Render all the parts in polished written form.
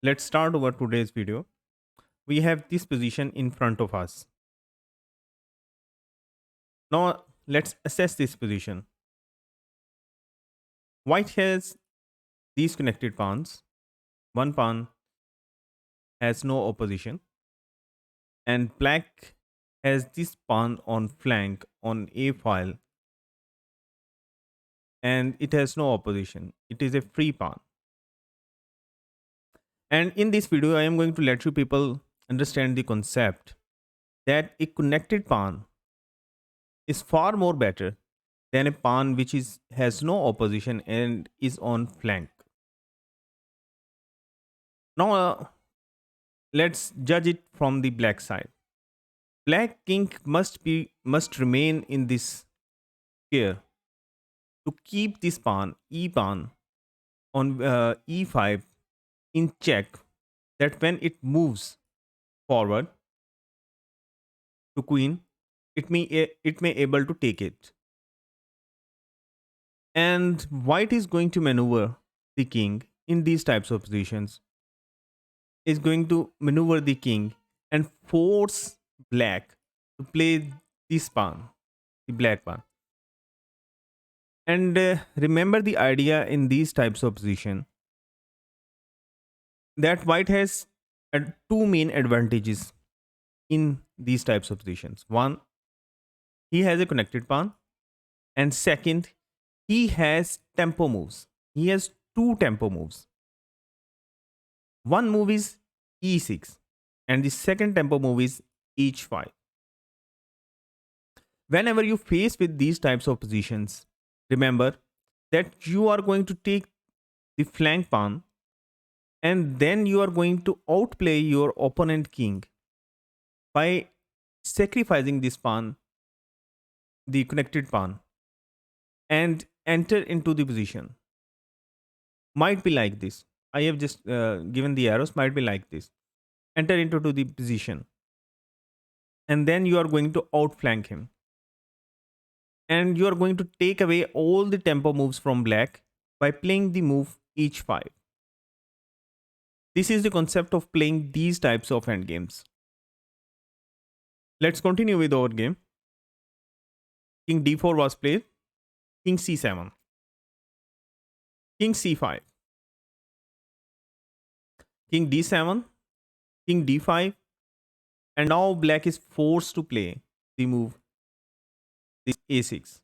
Let's start over today's video. We have this position in front of us. Now let's assess this position. White has these connected pawns. One pawn has no opposition, and black has this pawn on flank on a file, and it has no opposition. It is a free pawn. And in this video, I am going to let you people understand the concept that a connected pawn is far more better than a pawn which has no opposition and is on flank. Now let's judge it from the black side. Black king must remain in this square to keep this pawn e pawn on e5 in check, that when it moves forward to queen, it may able to take it. And white is going to maneuver the king in these types of positions, is going to maneuver the king and force black to play this pawn, the black pawn. And remember the idea in these types of position that white has two main advantages in these types of positions. One, he has a connected pawn, and second, he has tempo moves. He has two tempo moves. One move is e6, and the second tempo move is h5. Whenever you face with these types of positions, remember that you are going to take the flank pawn, and then you are going to outplay your opponent king by sacrificing this pawn, the connected pawn, and enter into the position. Might be like this. I have just given the arrows. Might be like this. Enter into the position, and then you are going to outflank him, and you are going to take away all the tempo moves from black by playing the move h5. This is the concept of playing these types of endgames. Let's continue with our game. King d4 was played. King c7. King c5. King d7. King d5. And now black is forced to play the move this a6.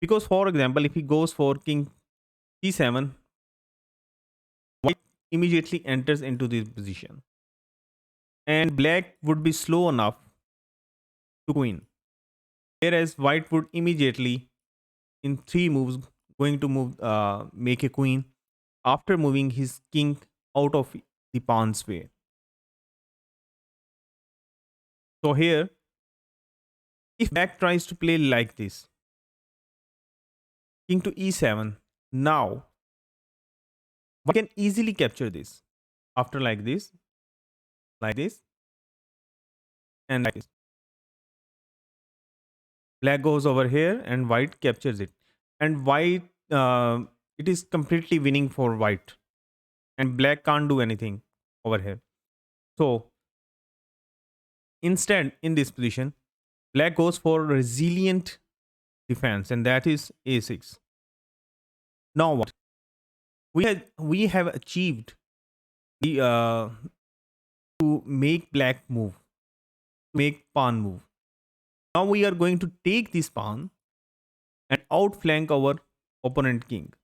Because for example, if he goes for king c7, white immediately enters into this position, and black would be slow enough to queen, whereas white would immediately in three moves going to make a queen after moving his king out of the pawn's way. So here, if black tries to play like this, king to e7, now we can easily capture this after like this, and like this. Black goes over here and white captures it, and white it is completely winning for white, and black can't do anything over here. So instead, in this position, black goes for resilient defense, and that is a6. Now what we have achieved the to make black move, make pawn move. Now we are going to take this pawn and outflank our opponent king.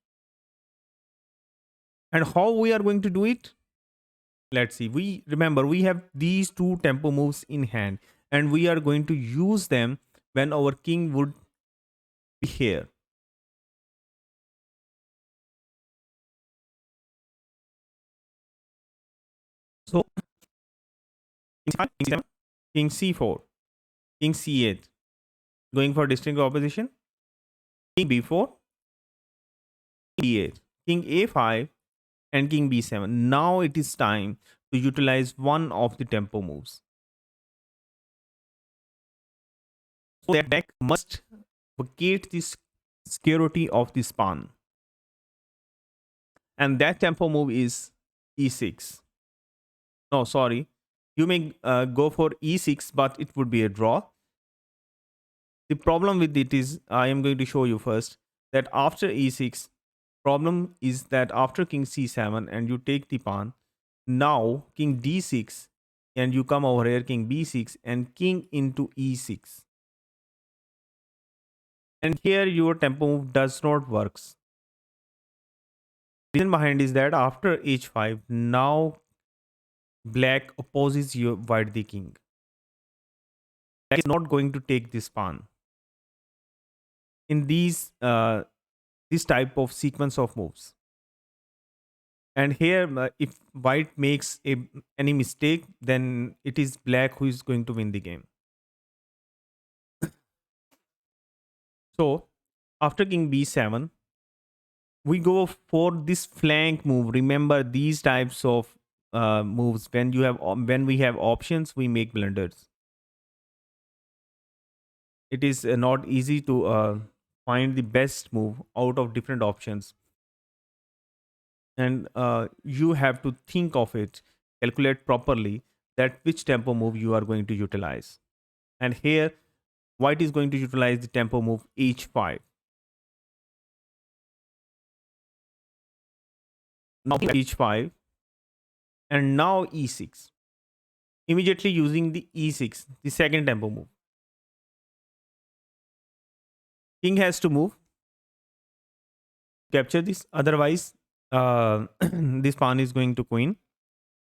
And how we are going to do it? Let's see. We remember we have these two tempo moves in hand, and we are going to use them when our king would be here. So king c4, king c8, going for distinct opposition. King b4, d8, king a5, and king b7. Now it is time to utilize one of the tempo moves. So that black must vacate the security of this pawn. And that tempo move is e6. No, sorry. You may go for e6, but it would be a draw. The problem with it is, I am going to show you first that after e6, problem is that after king c7 and you take the pawn, now king d6 and you come over here king b6 and king into e6. And here your tempo move does not works. Reason behind is that after h5, now black opposes your white the king. Black is not going to take this pawn. In this type of sequence of moves. And here, if white makes any mistake, then it is black who is going to win the game. So after king b7, we go for this flank move. Remember these types of moves. When we have options, we make blunders. It is not easy to find the best move out of different options, and you have to think of it, calculate properly that which tempo move you are going to utilize. And here white is going to utilize the tempo move h5. Now h5 and now e6, immediately using the e6, the second tempo move. King has to move, capture this, otherwise this pawn is going to queen.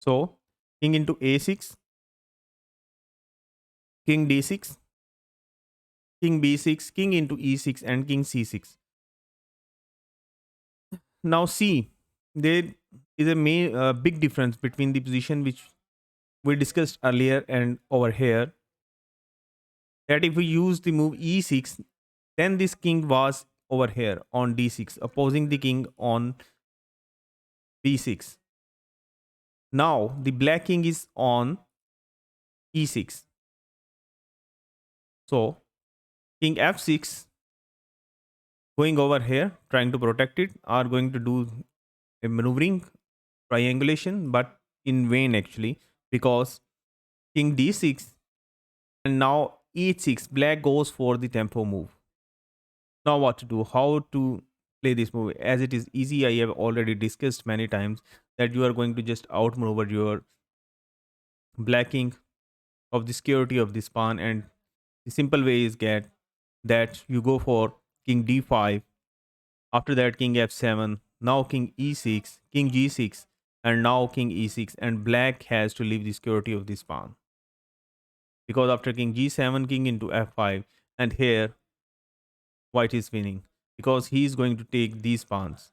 So king into a6, king d6, king b6, king into e6 and king c6. Now see, there is a big difference between the position which we discussed earlier and over here, that if we use the move e6, then this king was over here on d6 opposing the king on b6. Now the black king is on e6, so king f6 going over here trying to protect it, are going to do a maneuvering triangulation, but in vain actually, because king d6 and now e6, black goes for the tempo move. Now what to do, how to play this move? As it is easy, I have already discussed many times that you are going to just outmaneuver your black king of the security of this pawn, and the simple way is get that you go for king d5, after that king f7, now king e6, king g6, and now king e6, and black has to leave the security of this pawn, because after king g7, king into f5, and here white is winning because he is going to take these pawns.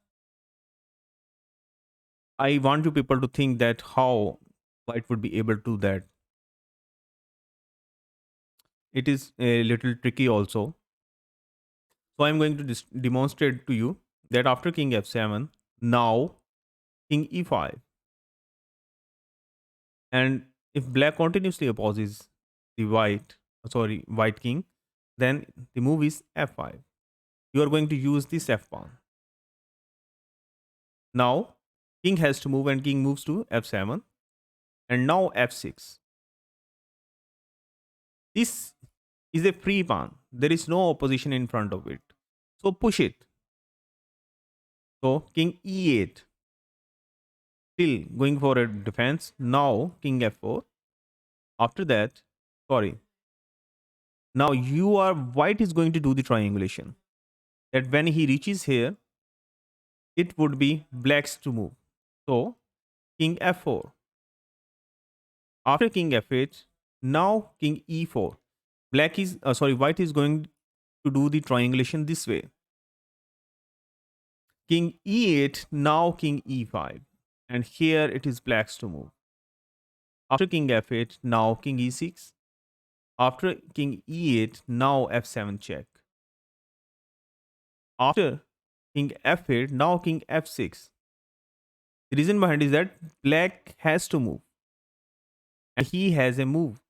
I want you people to think that how white would be able to do that. It is a little tricky also. So I'm going to demonstrate to you that after king f7, now king e5. And if black continuously opposes the white king, then the move is f5. You are going to use this f pawn. Now king has to move and king moves to f7 and now f6. This is a free pawn. There is no opposition in front of it. So push it. So king e8, still going for a defense. Now king f4. After that, sorry. Now white is going to do the triangulation. That when he reaches here, it would be black's to move. So king f4. After king f8, now king e4. White is going to do the triangulation this way. King e8, now king e5. And here it is black's to move. After king f8, now king e6. After king e8, now f7 check. After king f8, now king f6. The reason behind is that black has to move. And he has a move.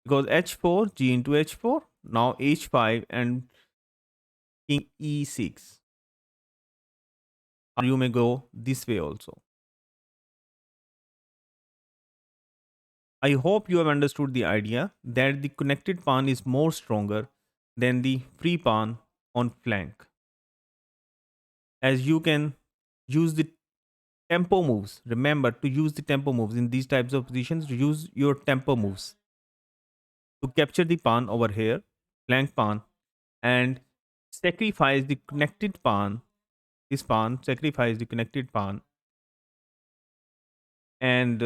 Because h4, g into h4, now h5 and king e6. Or you may go this way also. I hope you have understood the idea that the connected pawn is more stronger than the free pawn on flank, as you can use the tempo moves. Remember to use the tempo moves in these types of positions. Use your tempo moves to capture the pawn over here, flank pawn, and sacrifice the connected pawn. This pawn sacrifice the connected pawn and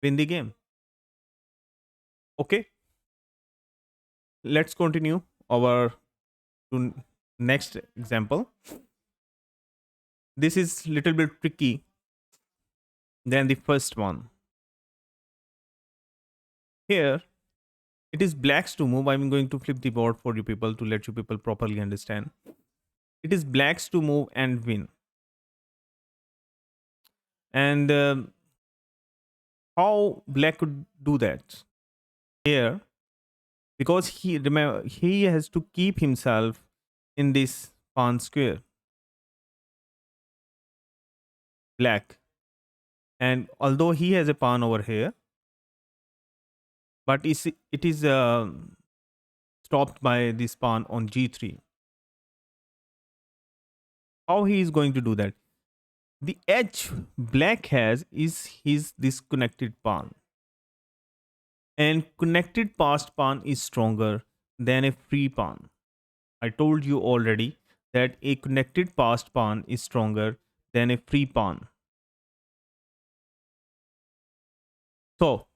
win the game. Okay, let's continue our to next example. This is little bit tricky than the first one. Here it is blacks to move. I'm going to flip the board for you people to let you people properly understand. It is blacks to move and win. And how black could do that? Here, because he remember he has to keep himself in this pawn square, black. And although he has a pawn over here, but it is stopped by this pawn on g3. How he is going to do that? The edge black has is his disconnected pawn, and connected passed pawn is stronger than a free pawn. I told you already that a connected passed pawn is stronger than a free pawn. So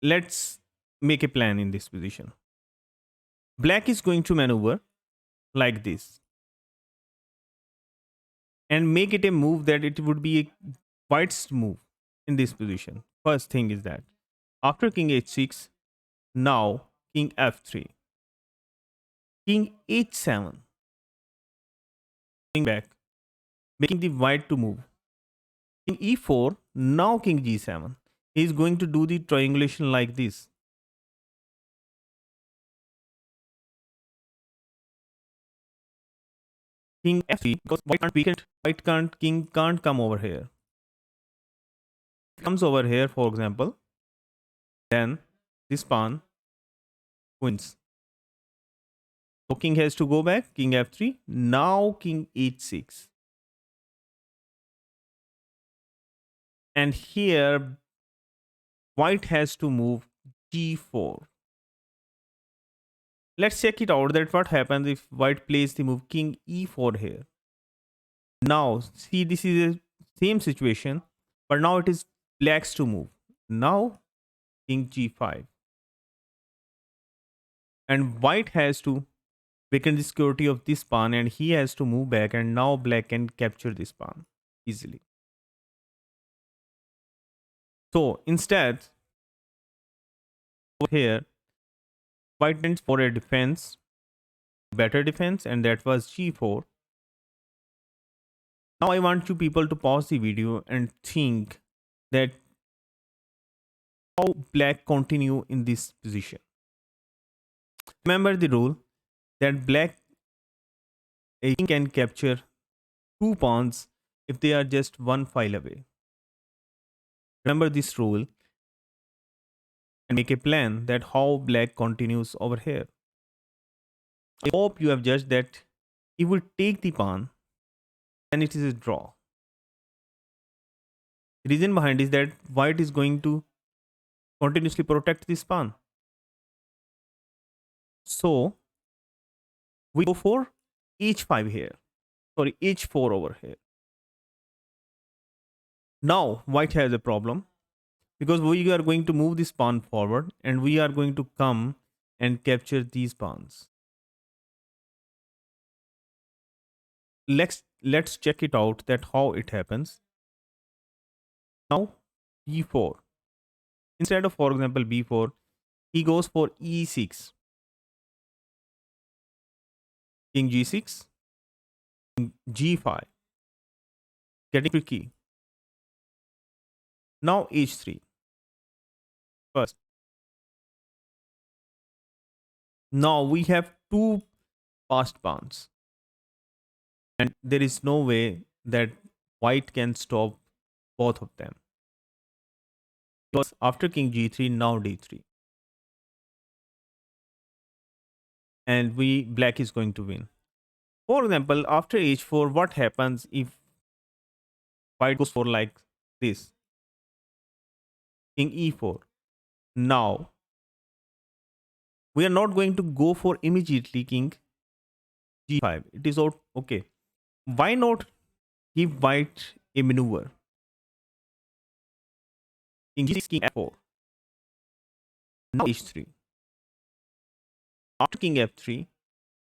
let's make a plan in this position. Black is going to maneuver like this and make it a move that it would be a white's move in this position. First thing is that after king h6, now king f3, king h7, king back, making the white to move. King e4, now king g7. He is going to do the triangulation like this. King f3, because king can't come over here. Comes over here, for example, then this pawn wins. So king has to go back, king f3, now king h6. And here white has to move g4. Let's check it out that what happens if white plays the move king e4 here. Now see, this is a same situation, but now it is black's to move. Now king g5. And white has to weaken the security of this pawn and he has to move back, and now black can capture this pawn easily. So instead, over here, white went for a defense, better defense, and that was g4. Now I want you people to pause the video and think that how black continue in this position. Remember the rule that black a king can capture two pawns if they are just one file away. Remember this rule and make a plan that how black continues over here. I hope you have judged that if we take the pawn, then it is a draw. The reason behind is that white is going to continuously protect this pawn. So we go for h5 here. Sorry, h4 over here. Now white has a problem because we are going to move this pawn forward and we are going to come and capture these pawns. Let's check it out that how it happens. Now e4. Instead of, for example, b4, he goes for e6. King g6, king g5. Getting tricky. Now h3. First. Now we have two passed pawns. And there is no way that white can stop both of them. Because after king g3, now d3, and we black is going to win. For example, after h4, what happens if white goes for like this? King e4. Now we are not going to go for immediately king g5. It is out. Okay. Why not give white a maneuver? King g6, king f4. Now h3. After king f3,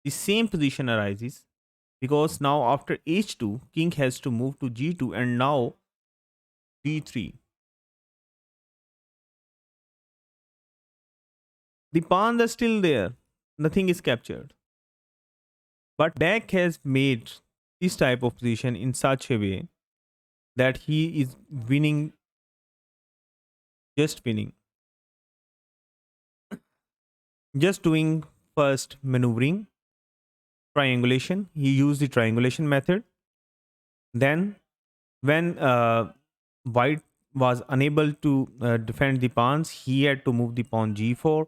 the same position arises because now after h2, king has to move to g2 and now g3. The pawns are still there. Nothing is captured. But Black has made this type of position in such a way that he is winning, just winning. Just doing first maneuvering, triangulation. He used the triangulation method. Then, when White was unable to defend the pawns, he had to move the pawn g4,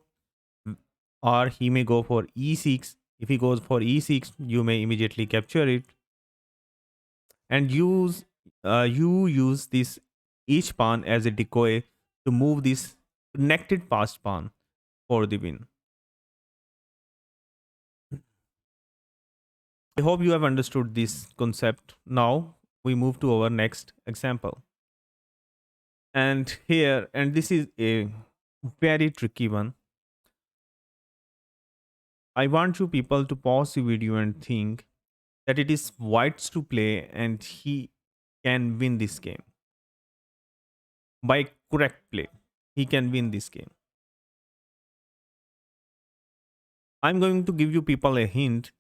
or he may go for e6. If he goes for e6, you may immediately capture it and you use this each pawn as a decoy to move this connected passed pawn for the win. I hope you have understood this concept. Now we move to our next example. And here, and this is a very tricky one. I want you people to pause the video and think that it is White's to play and he can win this game. By correct play, he can win this game. I'm going to give you people a hint.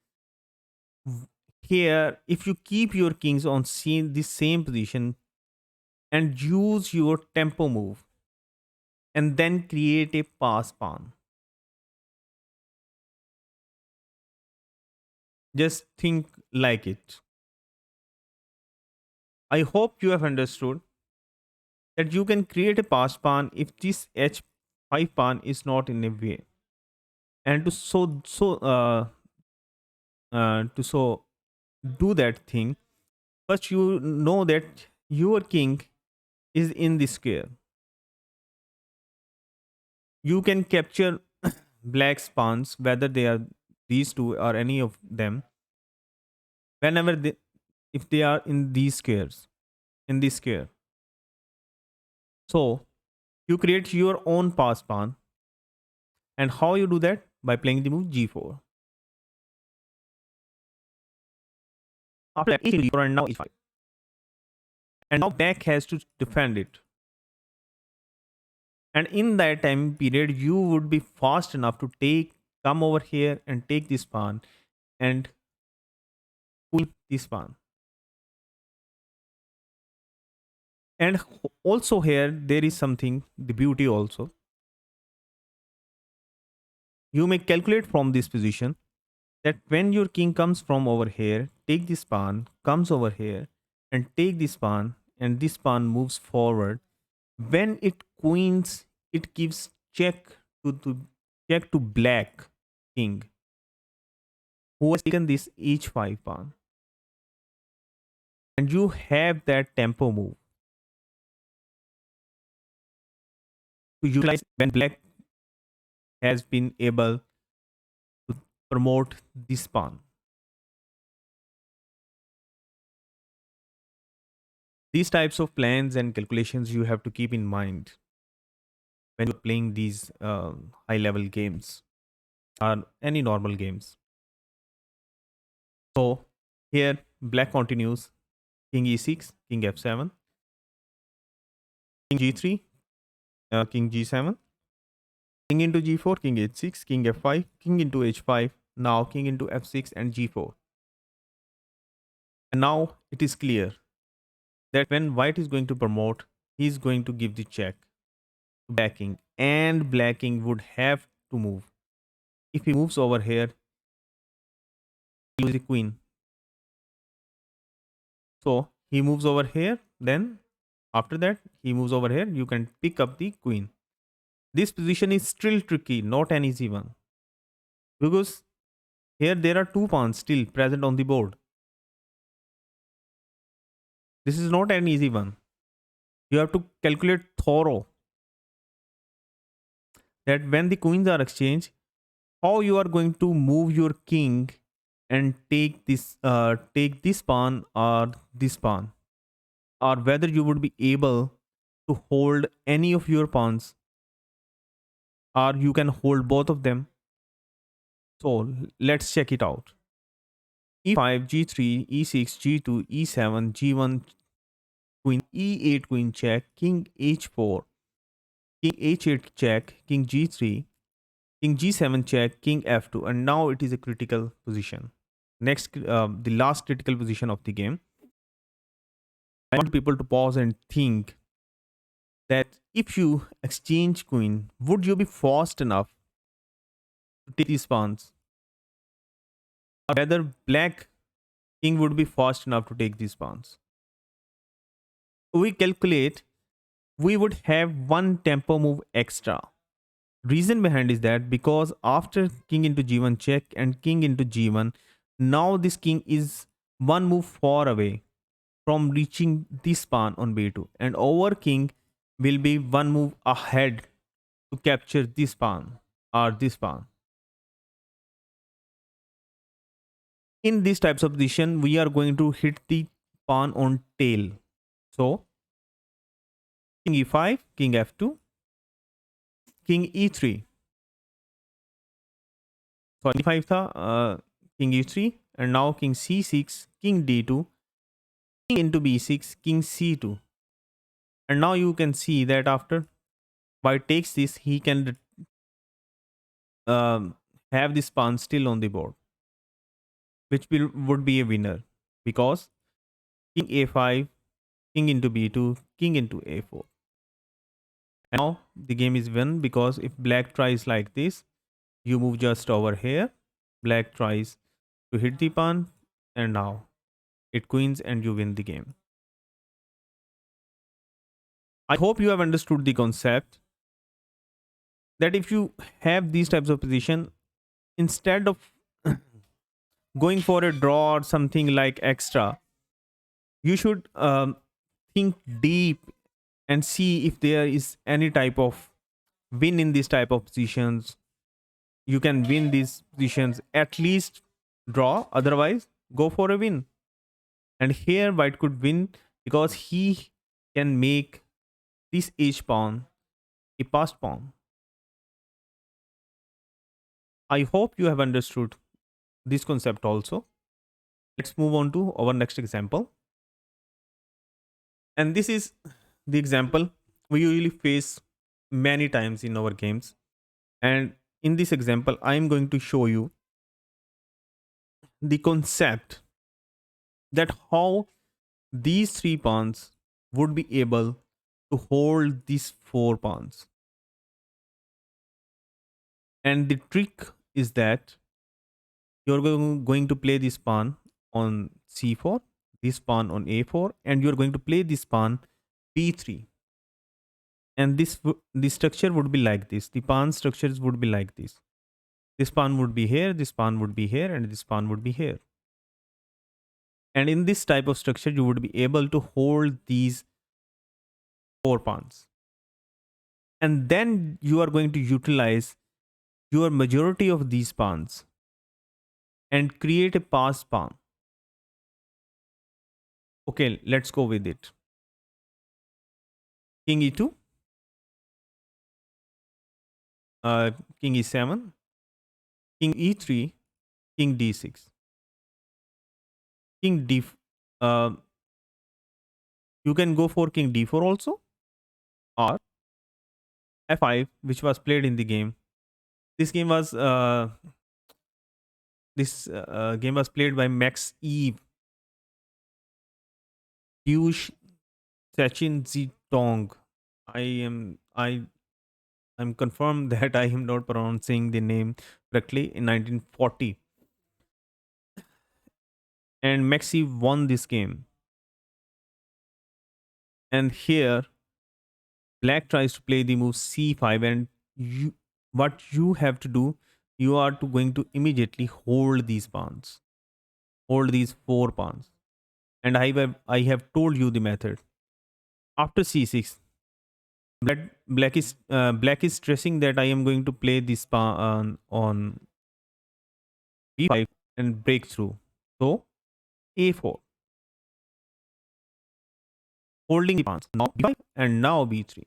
Here, if you keep your kings on the same position and use your tempo move and then create a pass pawn, just think like it. I hope you have understood that you can create a pass pawn if this h5 pawn is not in a way, and to do that thing. First, you know that your king is in the square. You can capture black pawns, whether they are these two or any of them, whenever they, if they are in these squares, in this square. So you create your own pass pawn, and how you do that? By playing the move g4. After that, h4 and now h5, and now black has to defend it. And in that time period, you would be fast enough to come over here and take this pawn and pull this pawn. And also here there is something, the beauty also. You may calculate from this position that when your king comes from over here, take this pawn, comes over here and take this pawn, and this pawn moves forward. When it queens, it gives check to black king who has taken this h5 pawn. And you have that tempo move to utilize when black has been able to promote this pawn. These types of plans and calculations you have to keep in mind when you're playing these high level games or any normal games. So here black continues king e6, king f7, king g3, king g7, king into g4, king h6, king f5, king into h5, now king into f6 and g4. And now it is clear that when white is going to promote, he is going to give the check to black king, and black king would have to move. If he moves over here, he loses the queen. So he moves over here, then After that, he moves over here. You can pick up the queen. This position is still tricky, not an easy one. Because here there are two pawns still present on the board. This is not an easy one. You have to calculate thorough that when the queens are exchanged, how you are going to move your king and take this pawn or this pawn, or whether you would be able to hold any of your pawns, or you can hold both of them. So let's check it out. E5, G3, E6, G2, E7, G1, queen E8, queen check, king H4, king H8 check, king G3, king G7 check, king F2, and now it is a critical position. Next, the last critical position of the game. I want people to pause and think that if you exchange queen, would you be fast enough to take these pawns? Or whether black king would be fast enough to take these pawns? We calculate we would have one tempo move extra. Reason behind is that because after king into g1 check and king into g1, now this king is one move far away from reaching this pawn on b2, and our king will be one move ahead to capture this pawn or this pawn. In these types of position, we are going to hit the pawn on tail. So king e5, king f2, king e3. So e5 tha, king e3, and now king c6, king d2, king into b6, king c2. And now you can see that after white takes this, he can have this pawn still on the board, which would be a winner because king a5, king into b2, king into a4. Now the game is won because if black tries like this, you move just over here. Black tries to hit the pawn, and now it queens and you win the game. I hope you have understood the concept that if you have these types of position, instead of going for a draw or something like extra, you should think deep and see if there is any type of win in these type of positions. You can win these positions, at least draw, otherwise go for a win. And here white could win because he can make this h pawn a passed pawn. I hope you have understood this concept also. Let's move on to our next example. And this is the example we usually face many times in our games. And in this example, I am going to show you the concept that how these three pawns would be able to hold these four pawns. And the trick is that you're going to play this pawn on c4, this pawn on a4, and you're going to play this pawn b3. And the structure would be like this. The pawn structures would be like this. This pawn would be here, this pawn would be here, and this pawn would be here. And in this type of structure, you would be able to hold these four pawns. And then you are going to utilize your majority of these pawns and create a passed pawn. Okay, let's go with it. King e2, king e7, king e3, king d6, king d. You can go for king d4 also, or f5, which was played in the game. This game was played by Max Eve, Piyush Sachin Zitong. I'm confirmed that I am not pronouncing the name correctly. In 1940, and Max Eve won this game. And here black tries to play the move c5, and you, what you have to do, you are to going to immediately hold these pawns, hold these 4 pawns. And I have told you the method. After c6, black is stressing that I am going to play this pawn on b5 and break through. So a4, holding the pawns. Now b5 and now b3.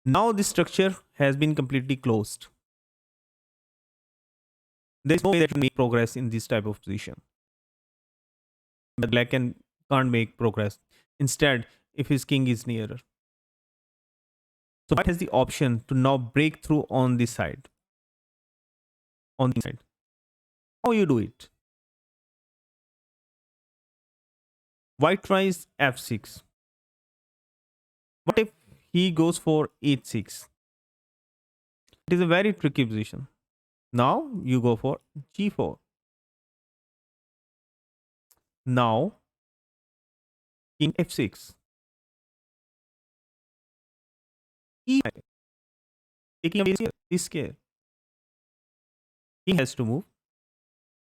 Now this structure has been completely closed. There is no way that you make progress in this type of position. But black can't make progress. Instead, if his king is nearer. So white has the option to now break through on this side. On the side. How you do it? White tries f6. What if he goes for h6? It is a very tricky position. Now you go for g4. Now king f6. e5. Taking away this square. King has to move.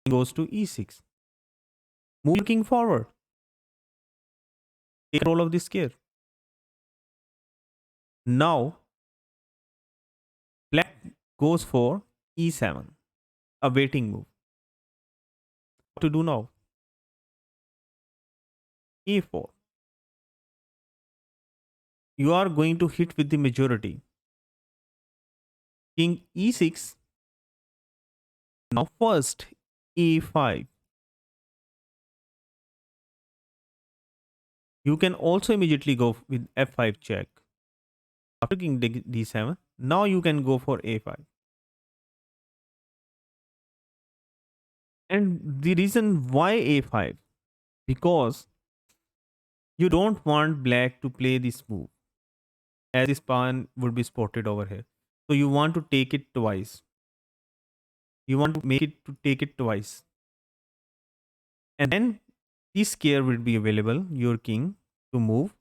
King goes to e6. Move your king forward. Take control of this square. Now black goes for e7. A waiting move. What to do now? a4. You are going to hit with the majority. King e6. Now first a5. You can also immediately go with f5 check. After king d7, now you can go for a5. And the reason why a5, because you don't want black to play this move, as this pawn would be spotted over here. So you want to take it twice. You want to make it to take it twice. And then this square will be available, your king, to move,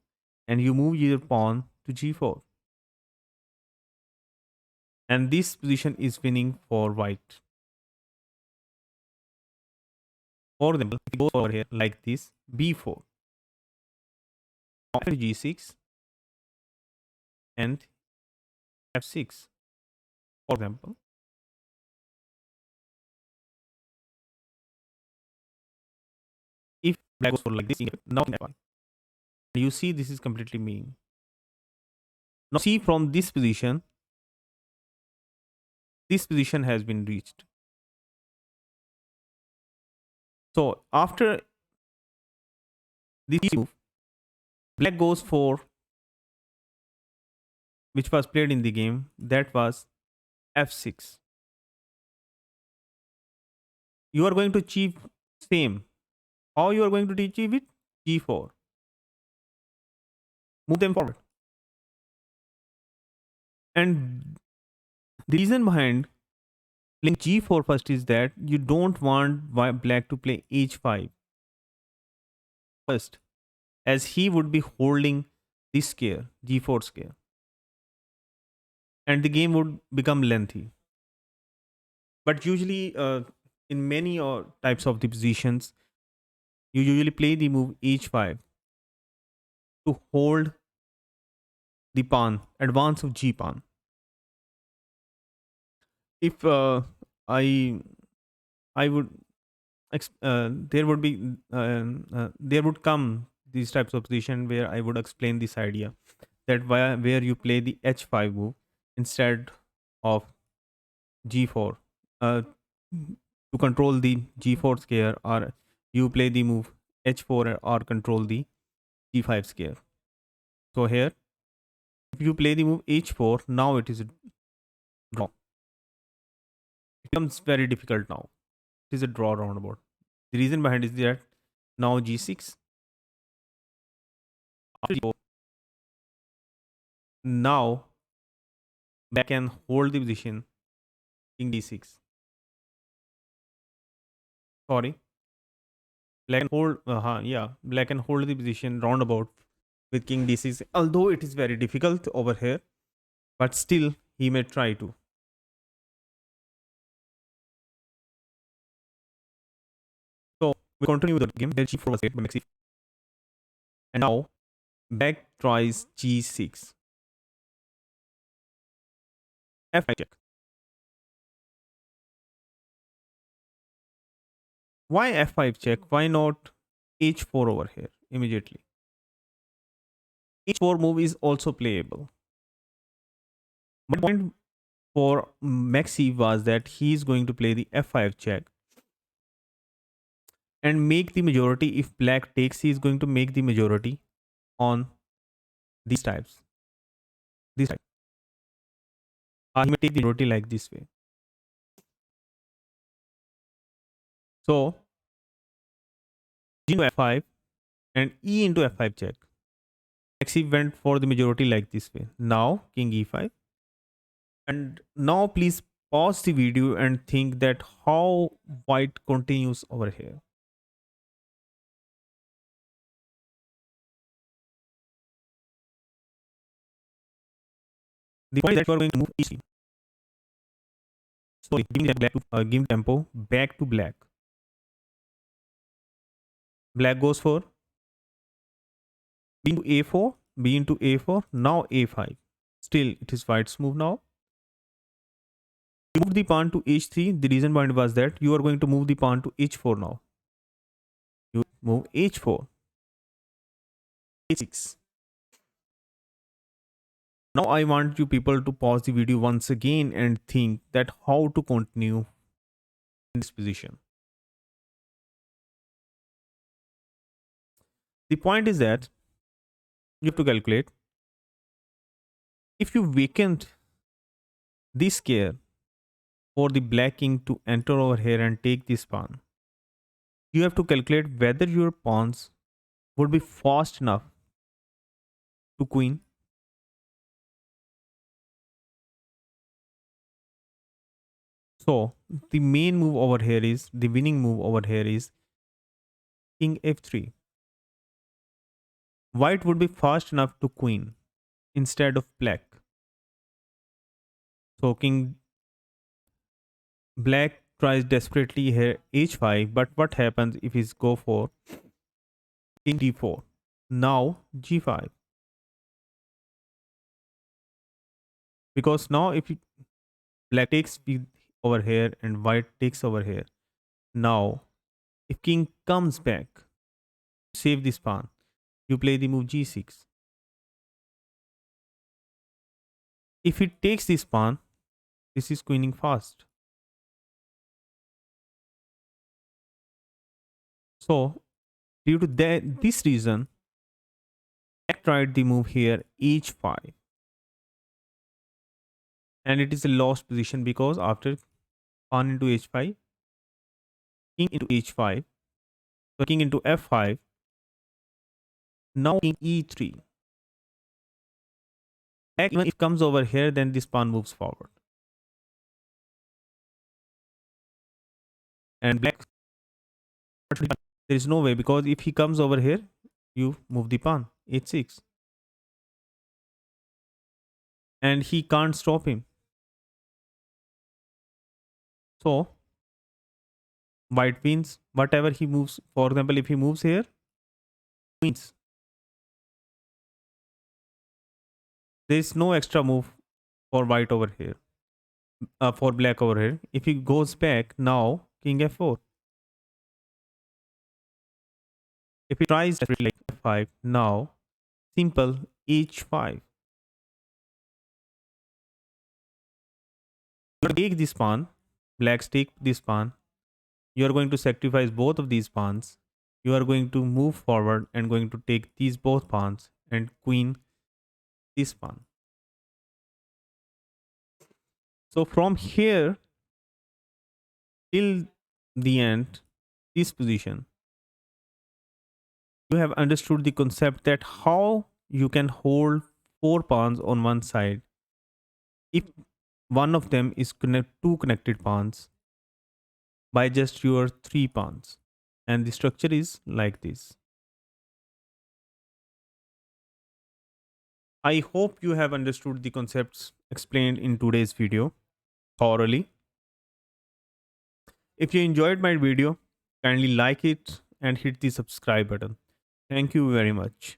and you move your pawn to g4. And this position is winning for white. For example, if you go over here like this, b4, after g6, and f6, for example. If black goes for like this, now you see this is completely mean. Now see from this position has been reached. So after this move, black goes for, which was played in the game, that was f6. You are going to achieve same. How you are going to achieve it? g4. Move them forward. And the reason behind playing g4 first is that you don't want black to play h5 first, as he would be holding this square, g4 square, and the game would become lengthy. But usually, in many types of the positions, you usually play the move h5 to hold the pawn, advance of g pawn. If I I would there would be there would come these types of position where I would explain this idea that where you play the h5 move instead of g4 to control the g4 square, or you play the move h4 or control the g5 square. So here, if you play the move h4, now it is a draw. It becomes very difficult now. It is a draw roundabout. The reason behind is that now g6, after g4, now black can hold the position king d6. Sorry, black can hold. Yeah, black can hold the position roundabout with king d6, although it is very difficult over here, but still he may try to. So we continue with the game. Here g4 was played by Maxi, and now black tries g6, f5 check. Why f5 check? Why not h4 over here immediately? H4 move is also playable. My point for Maxi was that he is going to play the f5 check and make the majority. If black takes, he is going to make the majority on these types. This type. He may take the majority like this way. So g into f5 and e into f5 check. Maxi went for the majority like this way. Now king e5. And now please pause the video and think that how white continues over here. The point is that you are going to move e3. Sorry, giving tempo back to black. Black goes for b into a4, b into a4, now a5. Still, it is white's move now. You moved the pawn to h3. The reason behind was that you are going to move the pawn to h4 now. You move h4, h6. Now I want you people to pause the video once again and think that how to continue in this position. The point is that you have to calculate if you vacant this square for the black king to enter over here and take this pawn, you have to calculate whether your pawns would be fast enough to queen. So the main move over here is, the winning move over here is king f3. White would be fast enough to queen instead of black. So king black tries desperately here h5, but what happens if he go for king d4? Now g5. Because now if black takes over here and white takes over here. Now if king comes back, save this pawn, you play the move g6. If he takes this pawn, this is queening fast. So due to this reason, black tried the move here h5. And it is a lost position because after pawn into h5, king into h5, so king into f5, now king e3. Black even if comes over here, then this pawn moves forward. And black, there is no way, because if he comes over here, you move the pawn h6. And he can't stop him. So white wins whatever he moves. For example, if he moves here, wins. There is no extra move for white over here, for black over here. If he goes back, now king f4. If he tries like f5, now simple h5. You take this pawn, blacks take this pawn. You are going to sacrifice both of these pawns. You are going to move forward and going to take these both pawns and queen this pawn. So from here till the end, this position, you have understood the concept that how you can hold 4 pawns on one side if one of them is two connected pawns by just your 3 pawns, and the structure is like this. I hope you have understood the concepts explained in today's video thoroughly. If you enjoyed my video, kindly like it and hit the subscribe button. Thank you very much.